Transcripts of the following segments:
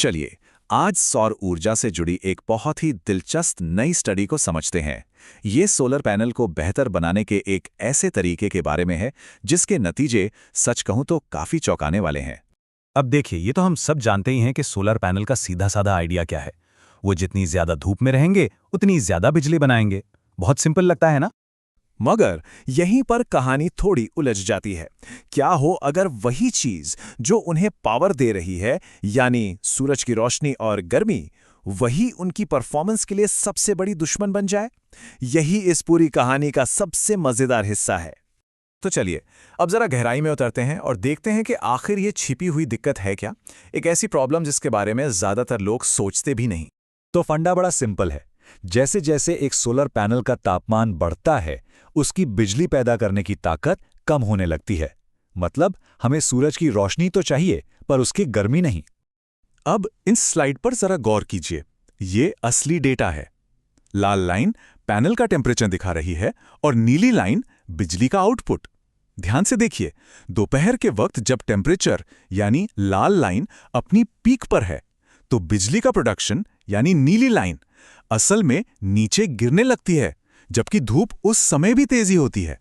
चलिए आज सौर ऊर्जा से जुड़ी एक बहुत ही दिलचस्प नई स्टडी को समझते हैं। ये सोलर पैनल को बेहतर बनाने के एक ऐसे तरीके के बारे में है जिसके नतीजे सच कहूं तो काफी चौंकाने वाले हैं। अब देखिए, ये तो हम सब जानते ही हैं कि सोलर पैनल का सीधा साधा आइडिया क्या है। वो जितनी ज्यादा धूप में रहेंगे उतनी ज्यादा बिजली बनाएंगे। बहुत सिंपल लगता है ना? मगर यहीं पर कहानी थोड़ी उलझ जाती है। क्या हो अगर वही चीज जो उन्हें पावर दे रही है, यानी सूरज की रोशनी और गर्मी, वही उनकी परफॉर्मेंस के लिए सबसे बड़ी दुश्मन बन जाए? यही इस पूरी कहानी का सबसे मजेदार हिस्सा है। तो चलिए अब जरा गहराई में उतरते हैं और देखते हैं कि आखिर ये छिपी हुई दिक्कत है क्या, एक ऐसी प्रॉब्लम जिसके बारे में ज्यादातर लोग सोचते भी नहीं। तो फंडा बड़ा सिंपल है। जैसे जैसे एक सोलर पैनल का तापमान बढ़ता है, उसकी बिजली पैदा करने की ताकत कम होने लगती है। मतलब हमें सूरज की रोशनी तो चाहिए, पर उसकी गर्मी नहीं। अब इन स्लाइड पर जरा गौर कीजिए। ये असली डेटा है। लाल लाइन पैनल का टेम्परेचर दिखा रही है और नीली लाइन बिजली का आउटपुट। ध्यान से देखिए, दोपहर के वक्त जब टेम्परेचर यानी लाल लाइन अपनी पीक पर है, तो बिजली का प्रोडक्शन यानी नीली लाइन असल में नीचे गिरने लगती है, जबकि धूप उस समय भी तेजी होती है।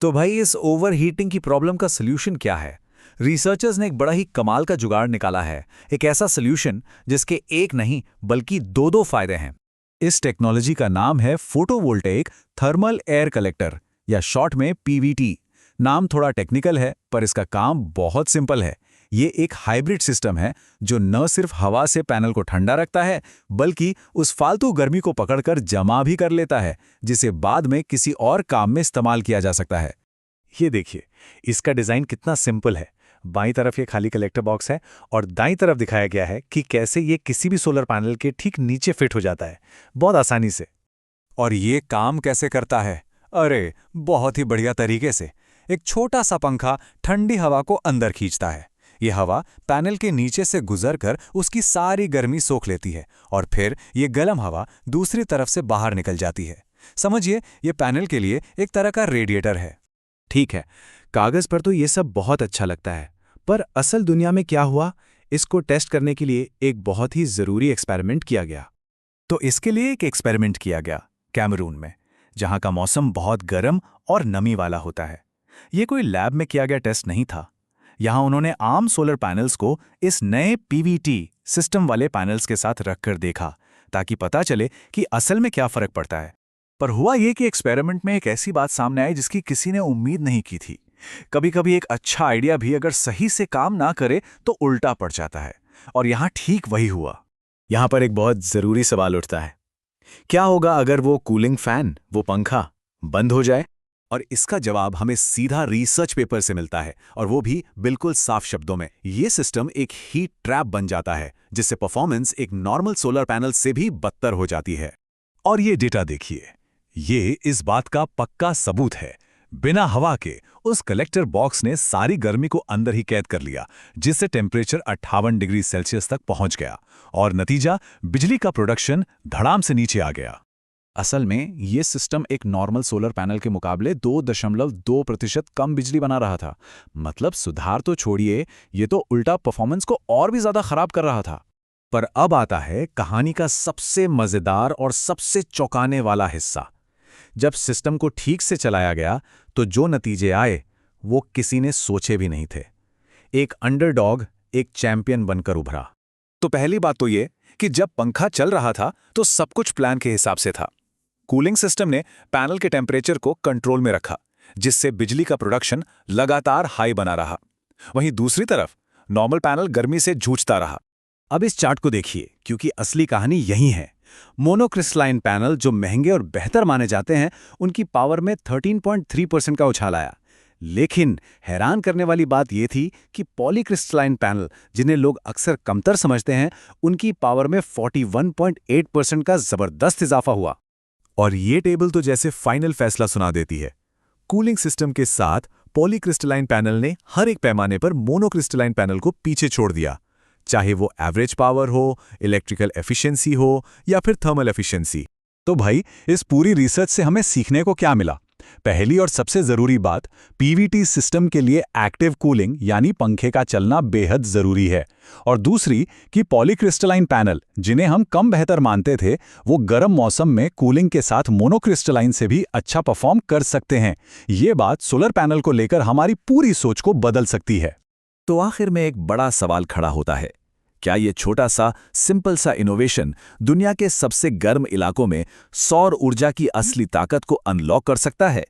तो भाई, इस ओवरहीटिंग की प्रॉब्लम का सल्यूशन क्या है? रिसर्चर्स ने एक बड़ा ही कमाल का जुगाड़ निकाला है। एक ऐसा सल्यूशन जिसके एक नहीं बल्कि दो फायदे हैं। इस टेक्नोलॉजी का नाम है फोटोवोल्टेइक थर्मल एयर कलेक्टर, या शॉर्ट में पीवीटी। नाम थोड़ा टेक्निकल है, पर इसका काम बहुत सिंपल है। ये एक हाइब्रिड सिस्टम है जो न सिर्फ हवा से पैनल को ठंडा रखता है, बल्कि उस फालतू गर्मी को पकड़कर जमा भी कर लेता है, जिसे बाद में किसी और काम में इस्तेमाल किया जा सकता है। ये देखिए, इसका डिज़ाइन कितना सिंपल है। बाईं तरफ ये खाली कलेक्टर बॉक्स है और दाईं तरफ दिखाया गया है कि कैसे ये किसी भी सोलर पैनल के ठीक नीचे फिट हो जाता है, बहुत आसानी से। और ये काम कैसे करता है? अरे बहुत ही बढ़िया तरीके से। एक छोटा सा पंखा ठंडी हवा को अंदर खींचता है। ये हवा पैनल के नीचे से गुजरकर उसकी सारी गर्मी सोख लेती है और फिर ये गर्म हवा दूसरी तरफ से बाहर निकल जाती है। समझिए, ये पैनल के लिए एक तरह का रेडिएटर है। ठीक है, कागज पर तो ये सब बहुत अच्छा लगता है, पर असल दुनिया में क्या हुआ? इसको टेस्ट करने के लिए एक बहुत ही जरूरी एक्सपेरिमेंट किया गया। तो इसके लिए एक एक्सपेरिमेंट किया गया कैमरून में, जहां का मौसम बहुत गर्म और नमी वाला होता है। ये कोई लैब में किया गया टेस्ट नहीं था। यहां उन्होंने आम सोलर पैनल्स को इस नए पीवीटी सिस्टम वाले पैनल्स के साथ रखकर देखा, ताकि पता चले कि असल में क्या फर्क पड़ता है। पर हुआ ये कि एक्सपेरिमेंट में एक ऐसी बात सामने आई जिसकी किसी ने उम्मीद नहीं की थी। कभी कभी एक अच्छा आइडिया भी अगर सही से काम ना करे तो उल्टा पड़ जाता है, और यहां ठीक वही हुआ। यहां पर एक बहुत जरूरी सवाल उठता है, क्या होगा अगर वो कूलिंग फैन, वो पंखा बंद हो जाए? और इसका जवाब हमें सीधा रिसर्च पेपर से मिलता है, और वो भी बिल्कुल साफ शब्दों में। ये सिस्टम एक हीट ट्रैप बन जाता है, जिससे परफॉर्मेंस एक नॉर्मल सोलर पैनल से भी बदतर हो जाती है। और ये डेटा देखिए, ये इस बात का पक्का सबूत है। बिना हवा के उस कलेक्टर बॉक्स ने सारी गर्मी को अंदर ही कैद कर लिया, जिससे टेम्परेचर 58 डिग्री सेल्सियस तक पहुंच गया, और नतीजा बिजली का प्रोडक्शन धड़ाम से नीचे आ गया। असल में ये सिस्टम एक नॉर्मल सोलर पैनल के मुकाबले 2.2% कम बिजली बना रहा था। मतलब सुधार तो छोड़िए, ये तो उल्टा परफॉर्मेंस को और भी ज्यादा खराब कर रहा था। पर अब आता है कहानी का सबसे मजेदार और सबसे चौंकाने वाला हिस्सा। जब सिस्टम को ठीक से चलाया गया तो जो नतीजे आए वो किसी ने सोचे भी नहीं थे। एक अंडरडॉग एक चैंपियन बनकर उभरा। तो पहली बात तो ये कि जब पंखा चल रहा था तो सब कुछ प्लान के हिसाब से था। कूलिंग सिस्टम ने पैनल के टेम्परेचर को कंट्रोल में रखा, जिससे बिजली का प्रोडक्शन लगातार हाई बना रहा। वहीं दूसरी तरफ नॉर्मल पैनल गर्मी से जूझता रहा। अब इस चार्ट को देखिए, क्योंकि असली कहानी यही है। मोनोक्रिस्टलाइन पैनल जो महंगे और बेहतर माने जाते हैं, उनकी पावर में 13.3% का उछाल आया। लेकिन हैरान करने वाली बात यह थी कि पॉलीक्रिस्टलाइन पैनल, जिन्हें लोग अक्सर कमतर समझते हैं, उनकी पावर में 41.8% का जबरदस्त इजाफा हुआ। और ये टेबल तो जैसे फाइनल फैसला सुना देती है। कूलिंग सिस्टम के साथ पॉलीक्रिस्टलाइन पैनल ने हर एक पैमाने पर मोनोक्रिस्टलाइन पैनल को पीछे छोड़ दिया, चाहे वो एवरेज पावर हो, इलेक्ट्रिकल एफिशिएंसी हो या फिर थर्मल एफिशिएंसी। तो भाई, इस पूरी रिसर्च से हमें सीखने को क्या मिला? पहली और सबसे जरूरी बात, पीवीटी सिस्टम के लिए एक्टिव कूलिंग यानी पंखे का चलना बेहद जरूरी है। और दूसरी कि पॉलीक्रिस्टलाइन पैनल, जिन्हें हम कम बेहतर मानते थे, वो गर्म मौसम में कूलिंग के साथ मोनोक्रिस्टलाइन से भी अच्छा परफॉर्म कर सकते हैं। ये बात सोलर पैनल को लेकर हमारी पूरी सोच को बदल सकती है। तो आखिर में एक बड़ा सवाल खड़ा होता है, क्या ये छोटा सा सिंपल सा इनोवेशन दुनिया के सबसे गर्म इलाकों में सौर ऊर्जा की असली ताकत को अनलॉक कर सकता है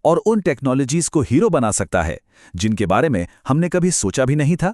और उन टेक्नोलॉजीज को हीरो बना सकता है जिनके बारे में हमने कभी सोचा भी नहीं था?